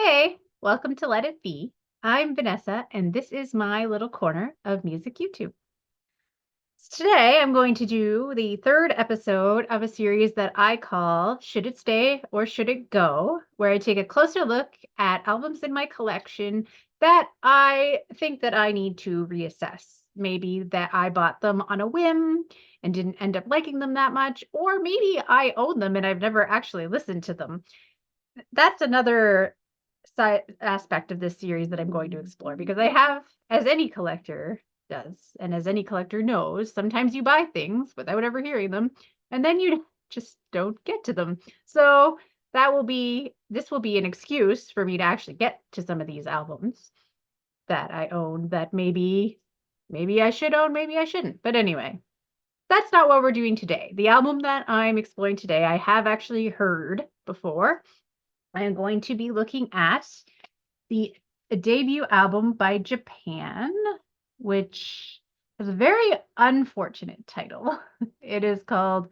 Hey, welcome to Let It Be. I'm Vanessa, and this is my little corner of music YouTube. Today, I'm going to do the third episode of a series that I call Should It Stay or Should It Go? Where I take a closer look at albums in my collection that I think that I need to reassess. Maybe that I bought them on a whim and didn't end up liking them that much, or maybe I own them and I've never actually listened to them. That's another side aspect of this series that I'm going to explore because I have, as any collector does, and as any collector knows, sometimes you buy things without ever hearing them, and then you just don't get to them. So this will be an excuse for me to actually get to some of these albums that I own that maybe I should own, maybe I shouldn't. But anyway, that's not what we're doing today. The album that I'm exploring today, I have actually heard before. I am going to be looking at the debut album by Japan, which has a very unfortunate title. It is called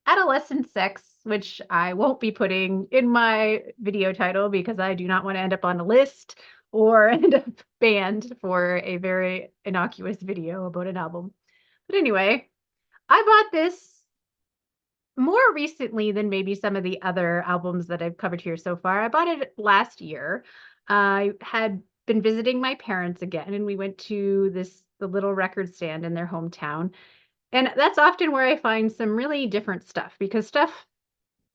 Adolescent Sex, which I won't be putting in my video title because I do not want to end up on a list or end up banned for a very innocuous video about an album. But anyway, I bought this more recently than maybe some of the other albums that I've covered here so far. I bought it last year. I had been visiting my parents again, and we went to the little record stand in their hometown. And that's often where I find some really different stuff because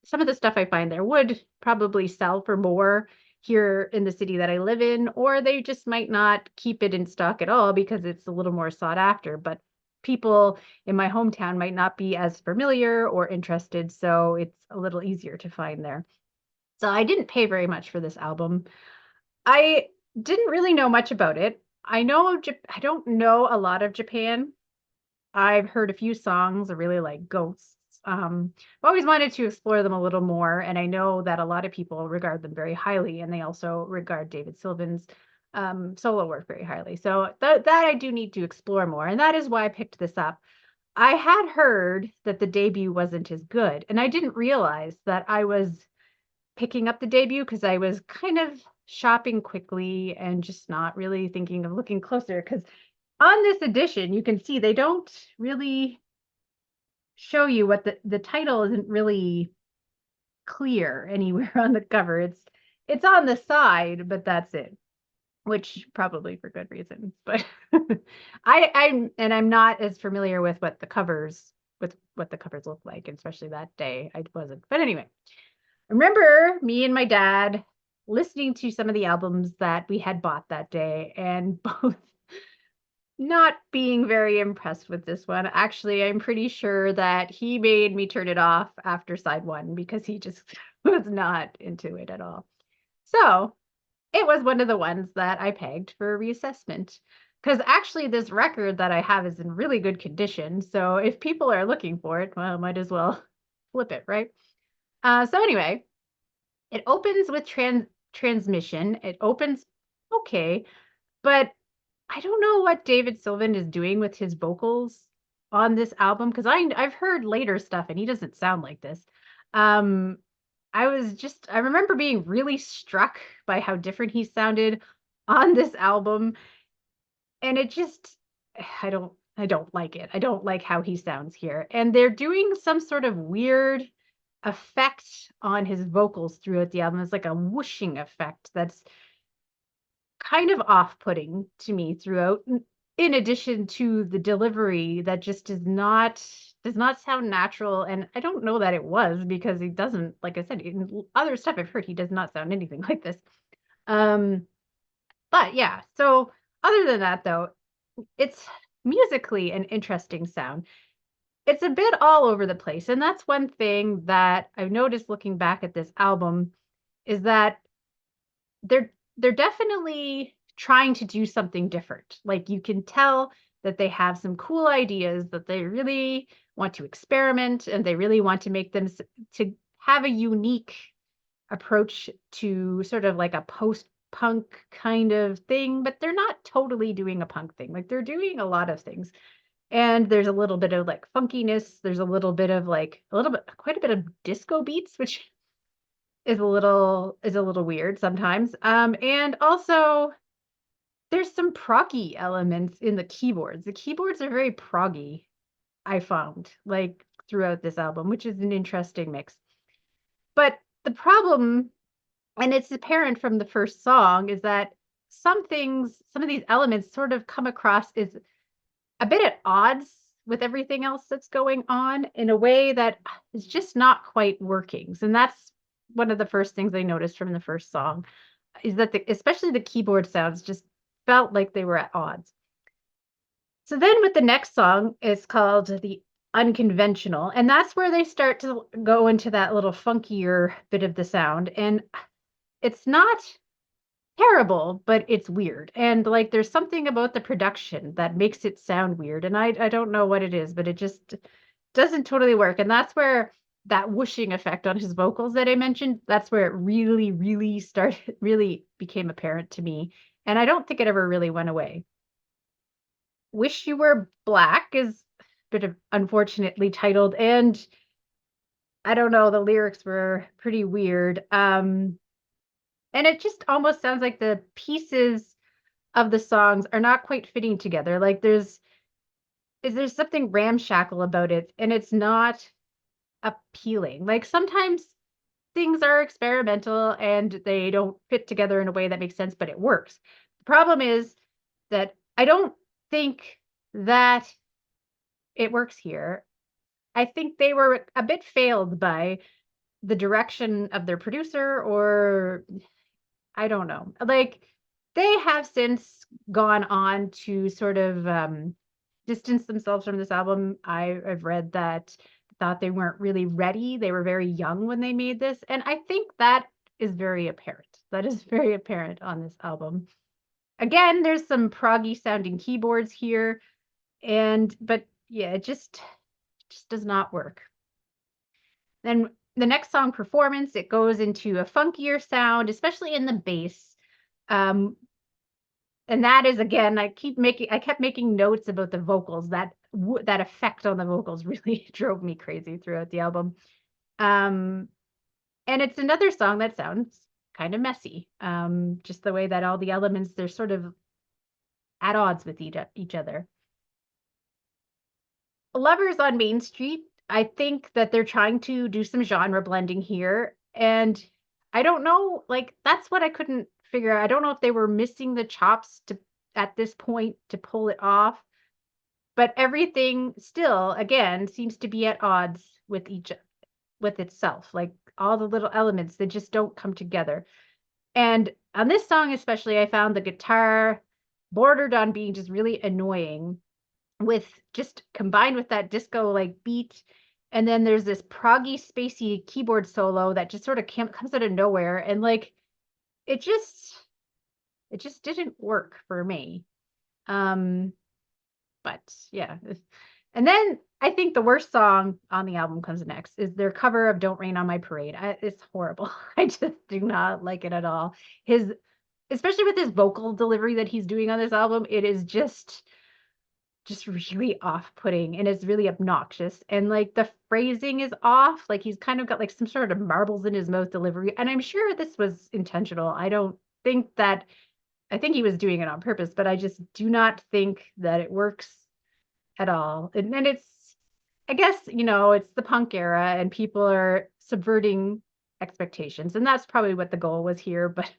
some of the stuff I find there would probably sell for more here in the city that I live in, or they just might not keep it in stock at all because it's a little more sought after. But people in my hometown might not be as familiar or interested, so it's a little easier to find there. So I didn't pay very much for this album. I didn't really know much about it. I don't know a lot of Japan. I've heard a few songs. I really like Ghosts. I've always wanted to explore them a little more, and I know that a lot of people regard them very highly, and they also regard David Sylvan's solo work very highly. So that I do need to explore more, and that is why I picked this up. I had heard that the debut wasn't as good, and I didn't realize that I was picking up the debut because I was kind of shopping quickly and just not really thinking of looking closer because on this edition, you can see they don't really show you what the title isn't really clear anywhere on the cover. It's on the side, but that's it, which probably for good reason. But I'm not as familiar with what the covers look like, especially that day. I wasn't. But anyway, I remember me and my dad listening to some of the albums that we had bought that day and both not being very impressed with this one. Actually, I'm pretty sure that he made me turn it off after side one because he just was not into it at all. So it was one of the ones that I pegged for reassessment. Because actually, this record that I have is in really good condition. So if people are looking for it, well, might as well flip it, right? So anyway, it opens with transmission. It opens okay, but I don't know what David Sylvan is doing with his vocals on this album because I've heard later stuff and he doesn't sound like this. Um, I remember being really struck by how different he sounded on this album, and it just I don't like it. I don't like how he sounds here. And they're doing some sort of weird effect on his vocals throughout the album. It's like a whooshing effect that's kind of off-putting to me throughout, in addition to the delivery that just does not sound natural, and I don't know that it was because he doesn't, like I said, in other stuff I've heard, he does not sound anything like this. Um, but yeah, so other than that though, it's musically an interesting sound. It's a bit all over the place, and that's one thing that I've noticed looking back at this album is that they're definitely trying to do something different. Like you can tell that they have some cool ideas that they really want to experiment and they really want to make them to have a unique approach to sort of like a post-punk kind of thing, but they're not totally doing a punk thing. Like they're doing a lot of things. And there's a little bit of like funkiness, there's a little bit of like quite a bit of disco beats, which is a little weird sometimes. And also there's some proggy elements in the keyboards. The keyboards are very proggy, I found, like throughout this album, which is an interesting mix. But the problem, and it's apparent from the first song, is that some of these elements sort of come across as a bit at odds with everything else that's going on in a way that is just not quite working. And that's one of the first things I noticed from the first song is that especially the keyboard sounds just felt like they were at odds. So then with the next song, it's called The Unconventional, and that's where they start to go into that little funkier bit of the sound. And it's not terrible, but it's weird. And like there's something about the production that makes it sound weird. And I don't know what it is, but it just doesn't totally work. And that's where that whooshing effect on his vocals that I mentioned, that's where it really, really started, really became apparent to me. And I don't think it ever really went away. Wish You Were Black is a bit of unfortunately titled, and I don't know, the lyrics were pretty weird. And it just almost sounds like the pieces of the songs are not quite fitting together. Like there's something ramshackle about it, and it's not appealing. Like sometimes things are experimental and they don't fit together in a way that makes sense, but it works. The problem is that I don't think that it works here. I think they were a bit failed by the direction of their producer, or I don't know. Like they have since gone on to sort of distance themselves from this album. I've read that thought they weren't really ready. They were very young when they made this, and I think that is very apparent. That is very apparent on this album. Again, there's some proggy sounding keyboards here, and but yeah, it just does not work. Then the next song, Performance, it goes into a funkier sound, especially in the bass. Um, and that is again, I kept making notes about the vocals. That effect on the vocals really drove me crazy throughout the album. Um, and it's another song that sounds kind of messy. Just the way that all the elements they're sort of at odds with each other. Lovers on Main Street, I think that they're trying to do some genre blending here. And I don't know, like, that's what I couldn't figure out. I don't know if they were missing the chops to at this point to pull it off, but everything still, again, seems to be at odds with itself. Like all the little elements, they just don't come together. And on this song, especially, I found the guitar bordered on being just really annoying with just combined with that disco like beat. And then there's this proggy spacey keyboard solo that just sort of comes out of nowhere. And like it just it just didn't work for me. Um, but yeah. And then I think the worst song on the album comes next is their cover of Don't Rain on My Parade. It's horrible. I just do not like it at all. His especially with his vocal delivery that he's doing on this album, it is just really off-putting and it's really obnoxious. And like the phrasing is off. Like he's kind of got like some sort of marbles in his mouth delivery. And I'm sure this was intentional. I don't think that I think he was doing it on purpose, but I just do not think that it works at all. And it's I guess, it's the punk era and people are subverting expectations. And that's probably what the goal was here, but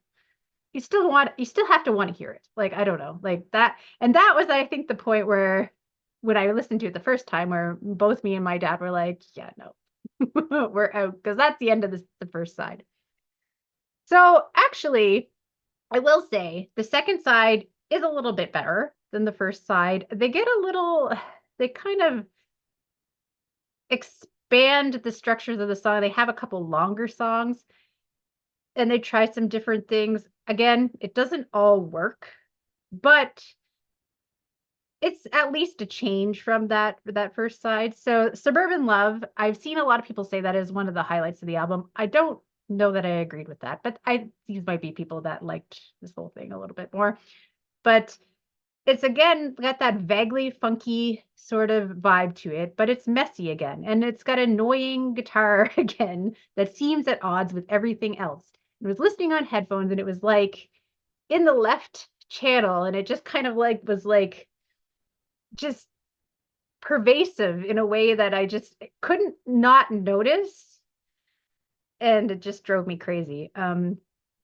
you still have to want to hear it. Like, I don't know, like that. And that was, I think, the point where when I listened to it the first time, where both me and my dad were like, yeah, no, we're out, because that's the end of the first side. So actually, I will say the second side is a little bit better than the first side. They kind of expand the structures of the song. They have a couple longer songs and they try some different things. Again, it doesn't all work, but it's at least a change from that first side. So Suburban Love, I've seen a lot of people say that is one of the highlights of the album. I don't know that I agreed with that, but these might be people that liked this whole thing a little bit more. But it's again got that vaguely funky sort of vibe to it, but it's messy again. And it's got annoying guitar again that seems at odds with everything else. I was listening on headphones and it was like in the left channel and it just kind of like was like just pervasive in a way that I just couldn't not notice. And it just drove me crazy.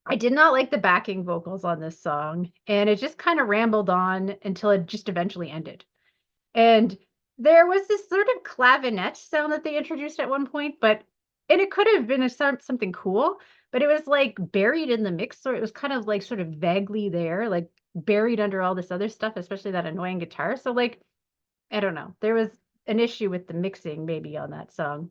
I did not like the backing vocals on this song, and it just kind of rambled on until it just eventually ended. And there was this sort of clavinet sound that they introduced at one point, but and it could have been something cool, but it was like buried in the mix, or it was kind of like sort of vaguely there, like buried under all this other stuff, especially that annoying guitar. So like, I don't know. There was an issue with the mixing maybe on that song.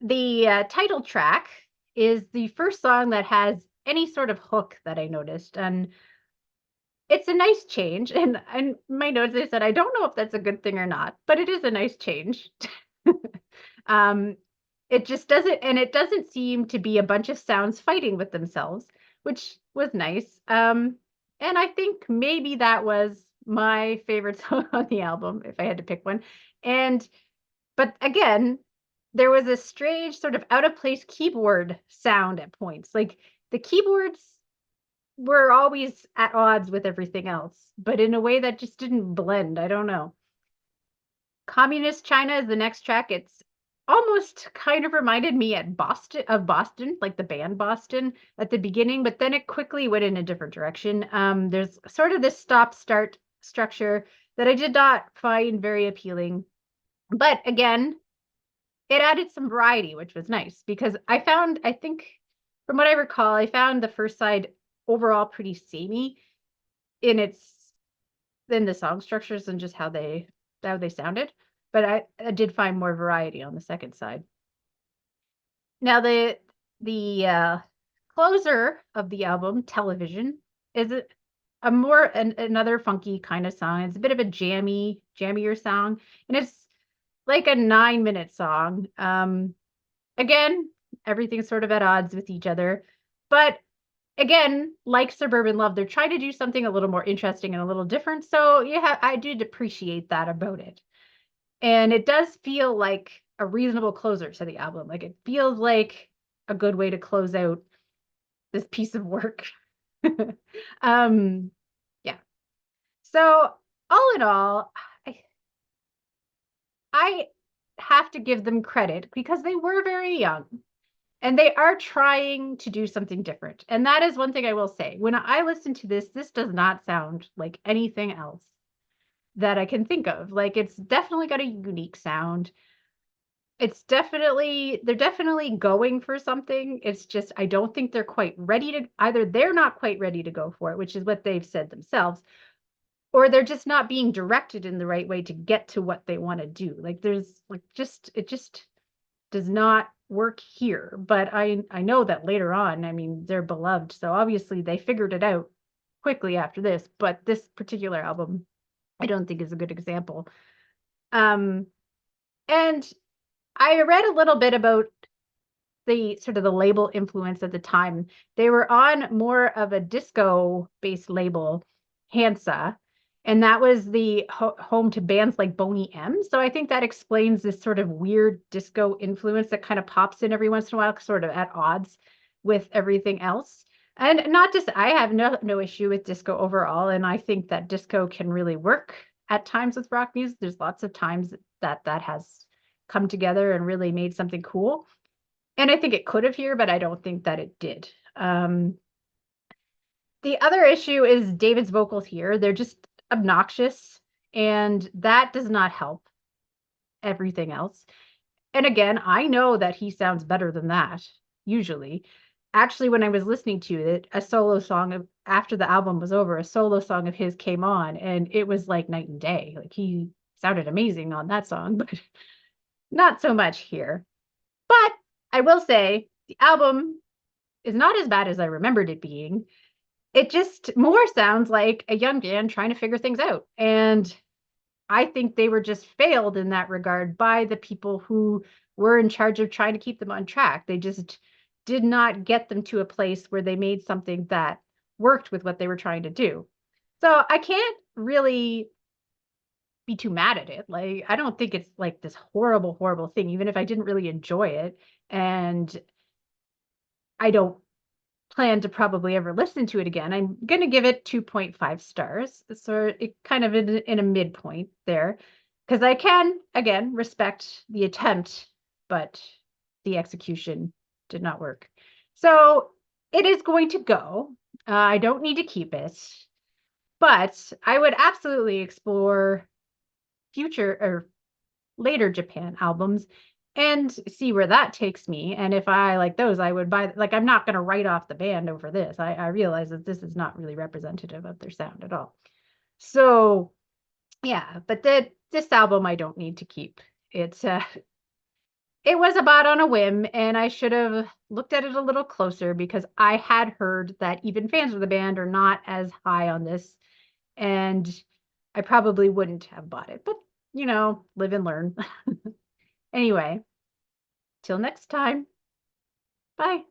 The title track is the first song that has any sort of hook that I noticed, and it's a nice change. And my notes I said I don't know if that's a good thing or not, but it is a nice change. um, it just doesn't, and it doesn't seem to be a bunch of sounds fighting with themselves, which was nice. And I think maybe that was my favorite song on the album if I had to pick one. And but again, there was a strange sort of out of place keyboard sound at points. Like the keyboards were always at odds with everything else, but in a way that just didn't blend. I don't know. Communist China is the next track. It's almost kind of reminded me at Boston, like the band Boston at the beginning, but then it quickly went in a different direction. There's sort of this stop start structure that I did not find very appealing. But again, it added some variety, which was nice because I think from what I recall, I found the first side overall pretty samey in its in the song structures and just how they sounded. But I did find more variety on the second side. Now the closer of the album, Television, is a more another funky kind of song. It's a bit of a jammier song, and it's like a 9-minute song. Again, everything's sort of at odds with each other. But again, like Suburban Love, they're trying to do something a little more interesting and a little different. So yeah, I did appreciate that about it. And it does feel like a reasonable closer to the album. Like it feels like a good way to close out this piece of work. um, yeah. So all in all, I, I have to give them credit because they were very young. And they are trying to do something different. And that is one thing I will say. When I listen to this, this does not sound like anything else that I can think of. Like it's definitely got a unique sound. They're definitely going for something. It's just I don't think they're quite ready to either they're not quite ready to go for it, which is what they've said themselves, or they're just not being directed in the right way to get to what they want to do. Like there's like just it just does not work here. But I know that later on, I mean, they're beloved. So obviously they figured it out quickly after this, but this particular album, I don't think is a good example. Um, and I read a little bit about the sort of the label influence at the time. They were on more of a disco based label, Hansa, and that was the home to bands like Boney M. So I think that explains this sort of weird disco influence that kind of pops in every once in a while, sort of at odds with everything else. And not just I have no issue with disco overall, and I think that disco can really work at times with rock music. There's lots of times that has come together and really made something cool. And I think it could have here, but I don't think that it did. The other issue is David's vocals here. They're just obnoxious, and that does not help everything else. And again, I know that he sounds better than that, usually. Actually, when I was listening to it, a solo song after the album was over, a solo song of his came on, and it was like night and day. Like he sounded amazing on that song, but not so much here. But I will say the album is not as bad as I remembered it being. It just more sounds like a young band trying to figure things out. And I think they were just failed in that regard by the people who were in charge of trying to keep them on track. They just did not get them to a place where they made something that worked with what they were trying to do. So I can't really be too mad at it. Like, I don't think it's like this horrible, horrible thing, even if I didn't really enjoy it. And I don't plan to probably ever listen to it again. I'm going to give it 2.5 stars. So it kind of in a midpoint there because I can, again, respect the attempt, but the execution did not work. So it is going to go. I don't need to keep it, but I would absolutely explore future or later Japan albums and see where that takes me. And if I like those, I would buy, like, I'm not going to write off the band over this. I realize that this is not really representative of their sound at all. So, yeah, but this album I don't need to keep. It was about on a whim, and I should have looked at it a little closer because I had heard that even fans of the band are not as high on this, and I probably wouldn't have bought it. But, live and learn. Anyway, till next time. Bye.